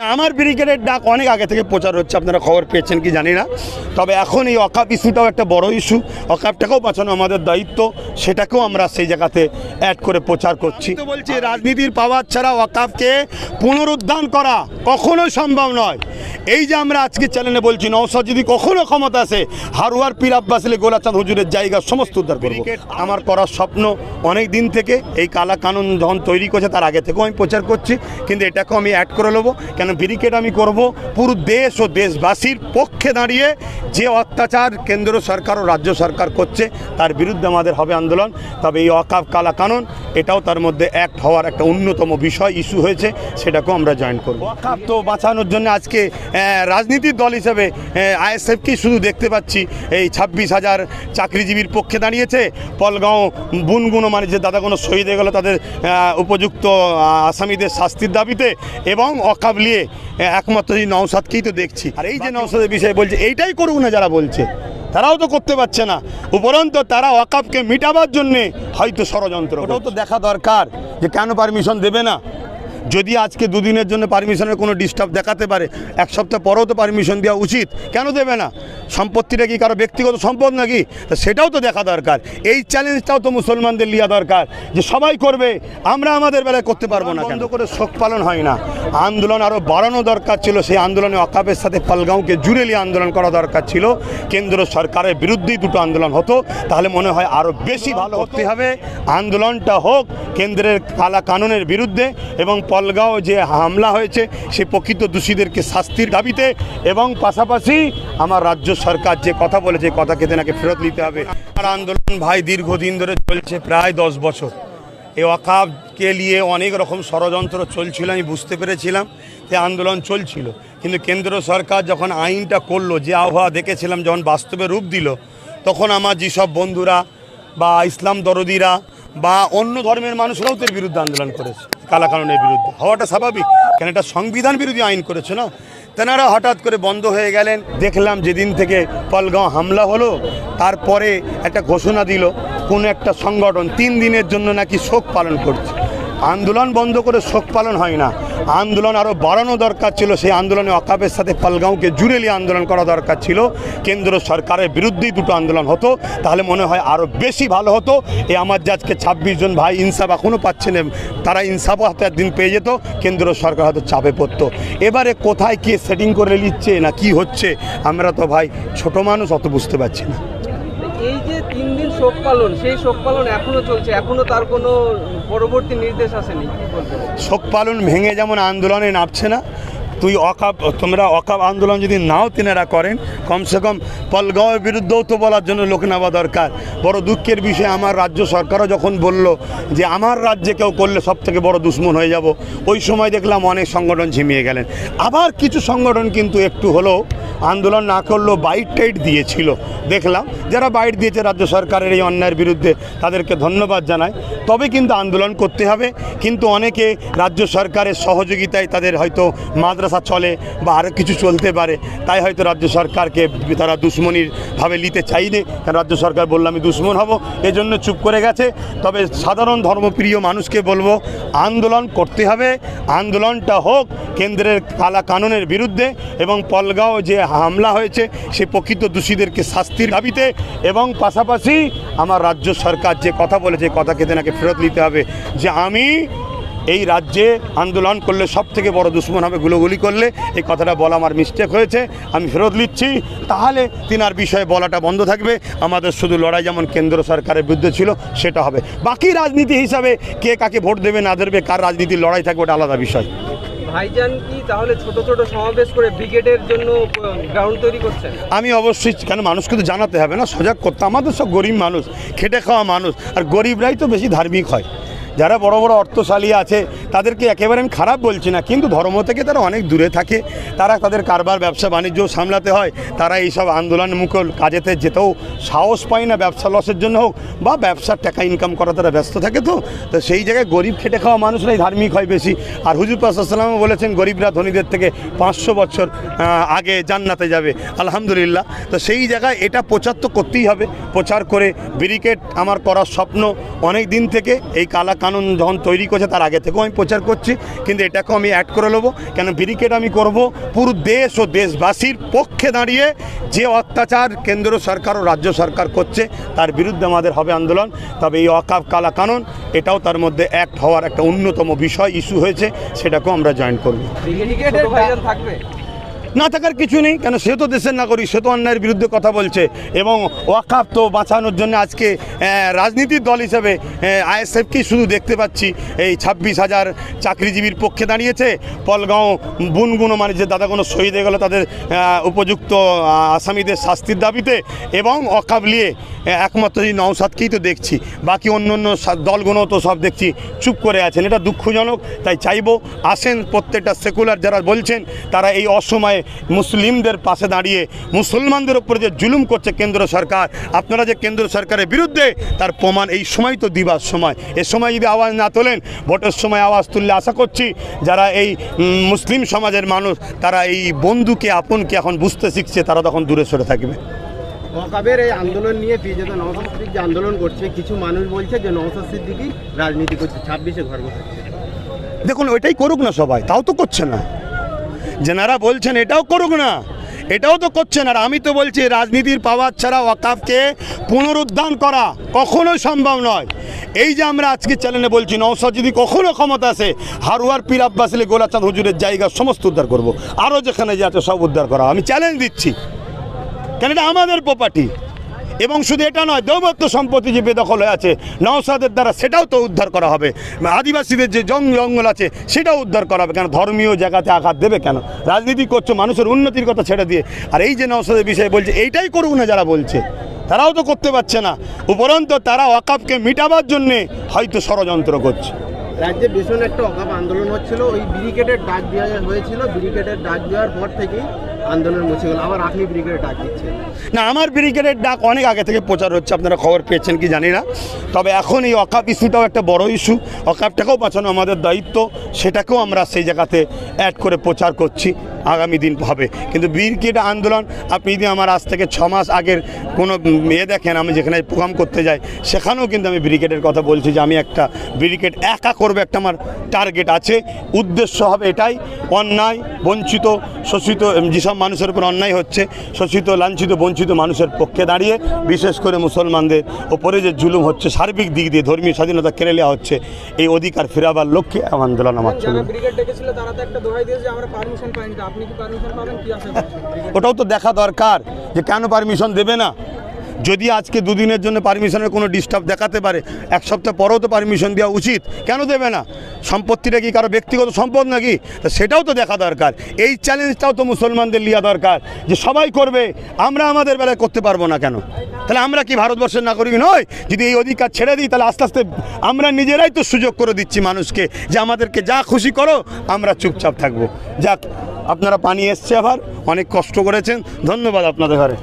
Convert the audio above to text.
আমার ব্রিগেডের ডাক অনেক আগে থেকে প্রচার হচ্ছে, আপনারা খবর পেয়েছেন কি জানি না। তবে এখন এই অকাপ ইস্যুটাও একটা বড় ইস্যু, অকাপটাকেও বাঁচানো আমাদের দায়িত্ব, সেটাকেও আমরা সেই জায়গাতে অ্যাড করে প্রচার করছি। তো বলছি রাজনীতির পাওয়ার ছাড়া অকাপকে পুনরুদ্ধার করা কখনোই সম্ভব নয়। এই যে আমরা আজকে চ্যানেলে বলছি, নওশাদ যদি কখনো ক্ষমতা আসে, হারুয়ার পীর আব্বাস আলী গোলাচাঁদ হুজুরের জায়গা সমস্ত উদ্ধার করব। আমার করার স্বপ্ন অনেক দিন থেকে, এই কালা কানুন যখন তৈরি করছে তার আগে থেকেও আমি প্রচার করছি, কিন্তু এটাকেও আমি অ্যাড করে নেবো। কেন ব্যারিকেড আমি করব পুরো দেশ ও দেশবাসীর পক্ষে দাঁড়িয়ে, যে অত্যাচার কেন্দ্র সরকার ও রাজ্য সরকার করছে তার বিরুদ্ধে আমাদের হবে আন্দোলন। তবে এই অকাপ কালা কানুন এটাও তার মধ্যে অ্যাক্ট হওয়ার একটা অন্যতম বিষয়, ইস্যু হয়েছে, সেটাকেও আমরা জয়েন করব। অকাপ তো বাঁচানোর জন্য আজকে রাজনীতির দল হিসেবে আইএসএফকেই শুধু দেখতে পাচ্ছি এই 26,000 চাকরিজীবীর পক্ষে দাঁড়িয়েছে। পলগাঁও বুনগুনো মানে যে দাদাগুলো শহীদ হয়ে গেল তাদের উপযুক্ত আসামিদের শাস্তির দাবিতে, এবং অকাপ নিয়ে একমাত্র এই নওশাদকেই তো দেখছি। আর এই যে নওশাদের বিষয়ে বলছে, এইটাই করুক না যারা বলছে, তারাও তো করতে পারছে না। উপরন্ত তারা ওয়াকাফকে মিটাবার জন্যে হয়তো ষড়যন্ত্র। ওটাও তো দেখা দরকার যে কেন পারমিশন দেবে না। যদি আজকে দুদিনের জন্য পারমিশনের কোনো ডিস্টার্ব দেখাতে পারে, এক সপ্তাহ পরেও তো পারমিশন দেওয়া উচিত, কেন দেবে না? সম্পত্তিটা কি কারো ব্যক্তিগত সম্পদ নাকি? তা সেটাও তো দেখা দরকার। এই চ্যালেঞ্জটাও তো মুসলমানদের লিয়া দরকার যে সবাই করবে, আমরা আমাদের বেলায় করতে পারবো না। বন্ধ করে শোক পালন হয় না, আন্দোলন আরও বাড়ানো দরকার ছিল। সেই আন্দোলনে অকাপের সাথে পলগাঁওকে জুড়ে নিয়ে আন্দোলন করা দরকার ছিল। কেন্দ্র সরকারের বিরুদ্ধেই দুটো আন্দোলন হতো, তাহলে মনে হয় আরও বেশি ভালো হতে হবে। আন্দোলনটা হোক কেন্দ্রের কালা কানুনের বিরুদ্ধে, এবং পলগাঁও যে হামলা হয়েছে সে প্রকৃত দোষীদেরকে শাস্তির দাবিতে, এবং পাশাপাশি আমার রাজ্য সরকার যে কথা বলেছে কথাকে তেনাকে ফেরত নিতে হবে। আর আন্দোলন ভাই দীর্ঘদিন ধরে চলছে, প্রায় 10 বছর। এই ওয়াকাফকে নিয়ে অনেক রকম ষড়যন্ত্র চলছিল, আমি বুঝতে পেরেছিলাম যে আন্দোলন চলছিল। কিন্তু কেন্দ্র সরকার যখন আইনটা করলো, যে আবহাওয়া দেখেছিলাম যখন বাস্তবে রূপ দিল, তখন আমার যেসব বন্ধুরা বা ইসলাম দরদিরা বা অন্য ধর্মের মানুষরাও তো এর বিরুদ্ধে আন্দোলন করেছে, কালা কানুনের বিরুদ্ধে। হওয়াটা স্বাভাবিক, কেন এটা সংবিধান বিরোধী আইন করেছে না। তেনারা হঠাৎ করে বন্ধ হয়ে গেলেন। দেখলাম যেদিন থেকে পলগাঁও হামলা হলো, তারপরে একটা ঘোষণা দিল কোন একটা সংগঠন 3 দিনের জন্য নাকি শোক পালন করছে। আন্দোলন বন্ধ করে শোক পালন হয় না, আন্দোলন আরও বাড়ানো দরকার ছিল। সেই আন্দোলনে অকাপের সাথে পলগাঁওকে জুড়ে নিয়ে আন্দোলন করা দরকার ছিল। কেন্দ্র সরকারের বিরুদ্ধেই দুটো আন্দোলন হতো, তাহলে মনে হয় আরও বেশি ভালো হতো। এই আমার যে আজকে 26 জন ভাই ইনসাফ এখনও পাচ্ছেন, তারা ইনসাফও হাতে একদিন পেয়ে যেত, কেন্দ্র সরকার হয়তো চাপে পড়তো। এবারে কোথায় কে সেটিং করে নিচ্ছে না কি হচ্ছে, আমরা তো ভাই ছোট মানুষ, অত বুঝতে পারছি না। এই যে 3 দিন শোক পালন, সেই শোক পালন এখনো চলছে, এখনো তার কোনো পরবর্তী নির্দেশ আসেনি, কি বলবেন? শোক পালন ভেঙে যেমন আন্দোলনে নামছে না, তোমরা অকাপ আন্দোলন যদি নাও তেনারা করেন, কমসে কম পলগাঁওয়ের বিরুদ্ধেও তো বলার জন্য লোক নেওয়া দরকার। বড় দুঃখের বিষয়, আমার রাজ্য সরকারও যখন বলল যে আমার রাজ্যে কেউ করলে সব থেকে বড় দুশ্মন হয়ে যাব, ওই সময় দেখলাম অনেক সংগঠন ঝিমিয়ে গেলেন। আবার কিছু সংগঠন কিন্তু একটু হলেও আন্দোলন না করলেও বাইট টাইট দিয়েছিল, দেখলাম। যারা বাইট দিয়েছে রাজ্য সরকারের এই অন্যায়ের বিরুদ্ধে, তাদেরকে ধন্যবাদ জানাই। তবে কিন্তু আন্দোলন করতে হবে। কিন্তু অনেকে রাজ্য সরকারের সহযোগিতায় তাদের হয়তো মাদ্রাসা চলে বা আরও কিছু চলতে পারে, তাই হয়তো রাজ্য সরকারকে তারা দুশ্মনীর ভাবে নিতে চাইনি। কারণ রাজ্য সরকার বললো আমি দুশ্মন হব, এজন্য চুপ করে গেছে। তবে সাধারণ ধর্মপ্রিয় মানুষকে বলবো, আন্দোলন করতে হবে। আন্দোলনটা হোক কেন্দ্রের কালা কানুনের বিরুদ্ধে, এবং পলগাঁও যে হামলা হয়েছে সে প্রকৃত দোষীদেরকে শাস্তির দাবিতে, এবং পাশাপাশি আমার রাজ্য সরকার যে কথা বলেছে কথাকে তেনাকে ফেরত নিতে হবে। যে আমি এই রাজ্যে আন্দোলন করলে সব থেকে বড় দুশ্মন হবে গুলোগুলি করলে, এই কথাটা বলা আমার মিস্টেক হয়েছে, আমি ফেরত নিচ্ছি। তাহলে তিনার বিষয়ে বলাটা বন্ধ থাকবে। আমাদের শুধু লড়াই যেমন কেন্দ্র সরকারের বিরুদ্ধে ছিল সেটা হবে। বাকি রাজনীতি হিসাবে কে কাকে ভোট দেবে না দেবে, কার রাজনীতির লড়াই থাকবে, ওটা আলাদা বিষয়। ভাইজান কি তাহলে ছোট ছোট সমাবেশ করে ব্রিগেডের জন্য গ্রাউন্ড তৈরি করছেন? আমি অবশ্যই, কেন মানুষকে তো জানাতে হবে না, সজাগ করতে। আমাদের সব গরিব মানুষ, খেটে খাওয়া মানুষ, আর গরিবরাই তো বেশি ধার্মিক হয়। যারা বড় বড় অর্থশালী আছে তাদেরকে একেবারে আমি খারাপ বলছি না, কিন্তু ধর্ম থেকে তারা অনেক দূরে থাকে। তারা তাদের কারবার ব্যবসা বাণিজ্য সামলাতে হয়, তারা এইসব আন্দোলনমুখী কাজেতে যেতেও সাহস পায় না, ব্যবসা লসের জন্য হোক বা ব্যবসার টাকা ইনকাম করা তারা ব্যস্ত থাকে। তো সেই জায়গায় গরিব খেটে খাওয়া মানুষরাই ধার্মিক হয় বেশি। আর হুজুর পাক সাল্লাল্লাহু আলাইহি ওয়াসাল্লাম বলেছেন গরিবরা ধনীদের থেকে 500 বছর আগে জান্নাতে যাবে, আলহামদুলিল্লাহ। তো সেই জায়গায় এটা প্রচার তো করতেই হবে। প্রচার করে ব্যারিকেড আমার করার স্বপ্ন অনেক দিন থেকে। এই কালা কানুন যখন তৈরি করছে তার আগে থেকেও আমি প্রচার করছি, কিন্তু এটাকেও আমি অ্যাড করে নেবো। কেন ব্যারিকেড আমি করব পুরো দেশ ও দেশবাসীর পক্ষে দাঁড়িয়ে যে অত্যাচার কেন্দ্র সরকার ও রাজ্য সরকার করছে তার বিরুদ্ধে আমাদের হবে আন্দোলন। তবে এই ওয়াকফ কালা কানুন এটাও তার মধ্যে অ্যাক্ট হওয়ার একটা অন্যতম বিষয় ইস্যু হয়েছে, সেটাকেও আমরা জয়েন করব। ব্রিগেডের ভাইজান থাকবে না থাকার কিছু নেই, কেন সে তো দেশের নাগরিক, সে তো অন্যায়ের বিরুদ্ধে কথা বলছে। এবং ওয়াকফ তো বাঁচানোর জন্য আজকে রাজনীতির দল হিসেবে আইএসএফকেই শুধু দেখতে পাচ্ছি এই 26,000 চাকরিজীবীর পক্ষে দাঁড়িয়েছে। পলগাঁও বুনগুনো মানে যে দাদাগুলো শহীদ হয়ে গেল তাদের উপযুক্ত আসামিদের শাস্তির দাবিতে, এবং ওয়াকফ নিয়ে একমাত্র এই নওশাদকেই তো দেখছি, বাকি অন্য অন্য দলগুলো তো সব দেখছি চুপ করে আছেন। এটা দুঃখজনক। তাই চাইবো আসেন প্রত্যেকটা সেকুলার যারা বলছেন তারা এই অসময়ে মুসলিমদের পাশে দাঁড়িয়ে মুসলমানদের উপরে যে জুলুম করছে কেন্দ্র সরকার, আপনারা যে কেন্দ্র সরকারের বিরুদ্ধে তার প্রমাণ এই সময় তো দিবার সময়। এ সময় যদি আওয়াজ না তোলেন, ভোটের সময় আওয়াজ তুললে আশা করছি যারা এই মুসলিম সমাজের মানুষ তারা এই বন্ধুকে আপনকে এখন বুঝতে শিখছে, তারা তখন দূরে সরে থাকবে। ওয়াকফের এই আন্দোলন নিয়ে ফিরোজা নওশাদ সিদ্দিকী যে আন্দোলন করছে, কিছু মানুষ বলছে যে নওশাদ সিদ্দিকী রাজনীতি করছে, 26-এ ঘর বসাচ্ছে। দেখুন ওইটাই করুক না সবাই, তাও তো করছে না। যেনারা বলছেন এটাও করুক না, এটাও তো করছেন। আর আমি তো বলছি রাজনীতির পাওয়ার ছাড়া ওয়াকফকে পুনরুদ্ধার করা কখনোই সম্ভব নয়। এই যে আমরা আজকে চ্যানেলে বলছি নওশাদ যদি কখনো ক্ষমতা আসে, হারুয়ার পীর আব্বাস আলী গোলাচাঁদ হুজুরের জায়গা সমস্ত উদ্ধার করব, আরও যেখানে যে আছে সব উদ্ধার করা, আমি চ্যালেঞ্জ দিচ্ছি। কেন এটা আমাদের প্রপার্টি। এবং শুধু এটা নয়, দৌবত্য সম্পত্তি যে বেদখল হয়ে আছে নওশাদের দ্বারা সেটাও তো উদ্ধার করা হবে। আদিবাসীদের যে জঙ্গল আছে সেটাও উদ্ধার করা হবে। কেন ধর্মীয় জায়গাতে আঘাত দেবে কেন? রাজনীতি করছো মানুষের উন্নতির কথা ছেড়ে দিয়ে। আর এই যে নওশাদের বিষয়ে বলছে এইটাই করুক না, যারা বলছে তারাও তো করতে পারছে না। উপরন্তু তারা ওয়াকফকে মিটাবার জন্যে হয়তো ষড়যন্ত্র করছে। রাজ্যে ভীষণ একটা ওয়াকফ আন্দোলন হচ্ছিল, ওই ব্রিগেডের ডাক দেওয়া হয়েছিল, ব্রিগেডের ডাক দেওয়ার পর থেকেই আন্দোলন মুছে গেল। আবার আপনি ব্রিগেডের ডাক দিচ্ছেন? না, আমার ব্রিগেডের ডাক অনেক আগে থেকে প্রচার হচ্ছে, আপনারা খবর পেয়েছেন কি জানি না। তবে এখন এই ওয়াকফ ইস্যুটাও একটা বড় ইস্যু, ওয়াকফটাকেও বাঁচানো আমাদের দায়িত্ব, সেটাকেও আমরা সেই জায়গাতে অ্যাড করে প্রচার করছি। আগামী দিন হবে। কিন্তু ব্রিগেড আন্দোলন আপনি যদি আমার আজ থেকে 6 মাস আগের কোনো দেখেন, আমি যেখানে প্রোগ্রাম করতে যাই সেখানেও কিন্তু আমি ব্রিগেডের কথা বলছি যে আমি একটা ব্রিগেড একা করবো, একটা আমার টার্গেট আছে। উদ্দেশ্য হবে এটাই, অন্যায় বঞ্চিত শোষিত যেসব মানুষের উপর অন্যায় হচ্ছে, শোষিত লাঞ্ছিত বঞ্চিত মানুষের পক্ষে দাঁড়িয়ে, বিশেষ করে মুসলমানদের ওপরে যে জুলুম হচ্ছে সার্বিক দিক দিয়ে ধর্মীয় স্বাধীনতা কেড়ে নেওয়া হচ্ছে, এই অধিকার ফেরাবার লক্ষ্যে আন্দোলন আমার চলবে। ব্রিগেড ডেকেছিল তারা তো একটা দোহাই দিয়েছে যে আমরা পারমিশন পাইনি, আপনি কি পারমিশন পাবেন কি আশা করছেন? ওটাও তো দেখা দরকার যে কেন পারমিশন দেবে না। যদি আজকে দুদিনের জন্য পারমিশনের কোনো ডিস্টার্ব দেখাতে পারে, এক সপ্তাহ পরেও তো পারমিশন দেওয়া উচিত, কেন দেবে না? সম্পত্তিটা কি কারো ব্যক্তিগত সম্পদ নাকি? তা সেটাও তো দেখা দরকার। এই চ্যালেঞ্জটাও তো মুসলমানদের লিয়া দরকার যে সবাই করবে, আমরা আমাদের বেলায় করতে পারবো না কেন? তাহলে আমরা কি ভারতবর্ষের নাগরিক নয়? যদি এই অধিকার ছেড়ে দিই তাহলে আস্তে আস্তে আমরা নিজেরাই তো সুযোগ করে দিচ্ছি মানুষকে যে আমাদেরকে যা খুশি করো, আমরা চুপচাপ থাকবো। যাক, আপনারা পানি এসছে, আবার অনেক কষ্ট করেছেন, ধন্যবাদ আপনাদের ঘরে।